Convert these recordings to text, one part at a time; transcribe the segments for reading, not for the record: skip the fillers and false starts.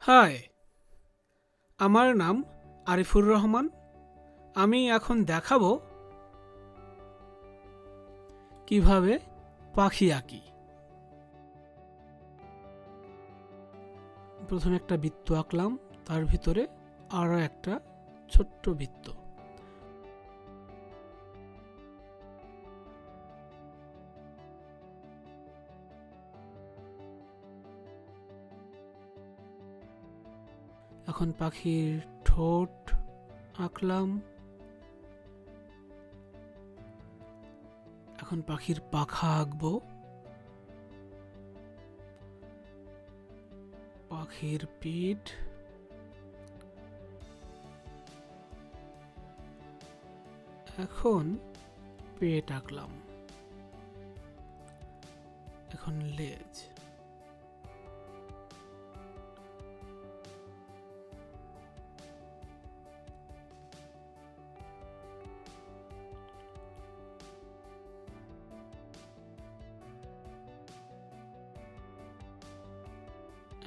High, আমার নাম আরিফুর রহমান। আমি এখন দেখাবো কিভাবে পাখি আঁকি। প্রথমে একটা বৃত্ত আঁকলাম, তার ভিতরে আরো একটা ছোট্ট বৃত্ত। এখন পাখির ঠোঁট আঁকলাম। এখন পাখির পাখা আঁকবো। পাখির পিঠ, এখন পেট আঁকলাম। এখন লেজ।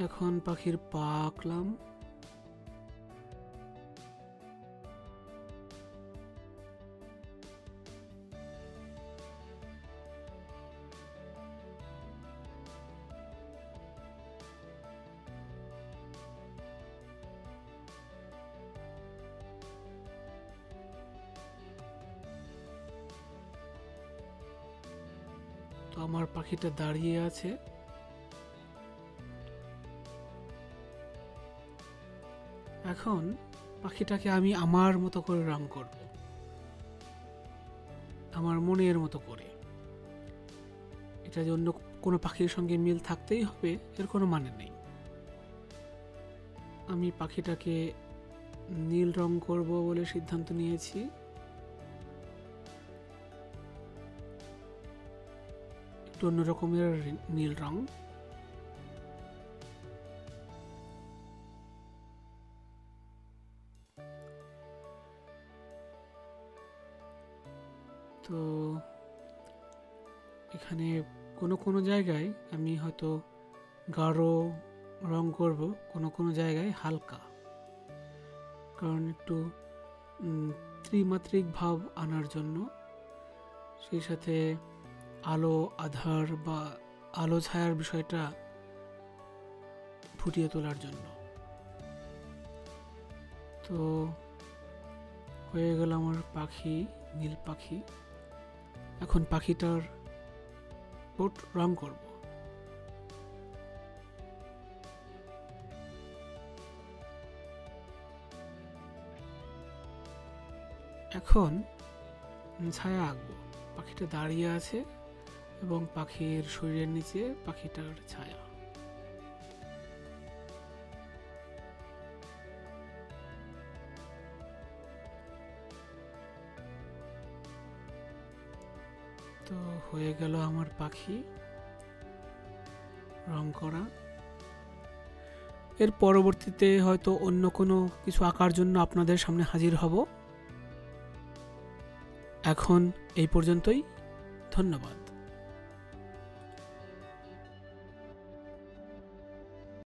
এখন পাখির পা আঁকলাম। তো আমার পাখিটা দাঁড়িয়ে আছে। এখন পাখিটাকে আমি আমার মতো করে রং করব, আমার মনের মতো করে। এটা যে অন্য কোনো পাখির সঙ্গে মিল থাকতেই হবে এর কোনো মানে নেই। আমি পাখিটাকে নীল রং করব বলে সিদ্ধান্ত নিয়েছি। একটু অন্য রকমের নীল রং। তো এখানে কোনো কোনো জায়গায় আমি হয়তো গাঢ় রং করব, কোনো কোনো জায়গায় হালকা, কারণ একটু ত্রিমাত্রিক ভাব আনার জন্য, সেই সাথে আলো আধার বা আলো ছায়ার বিষয়টা ফুটিয়ে তোলার জন্য। তো হয়ে গেল আমার পাখি, নীল পাখি। এখন পাখিটার ঠোঁট রং করব। এখন ছায়া আঁকবো। পাখিটা দাঁড়িয়ে আছে এবং পাখির শরীরের নিচে পাখিটার ছায়া। তো হয়ে গেল আমার পাখি রং করা। এর পরবর্তীতে হয়তো অন্য কোনো কিছু আঁকার জন্য আপনাদের সামনে হাজির হব। এখন এই পর্যন্তই। ধন্যবাদ।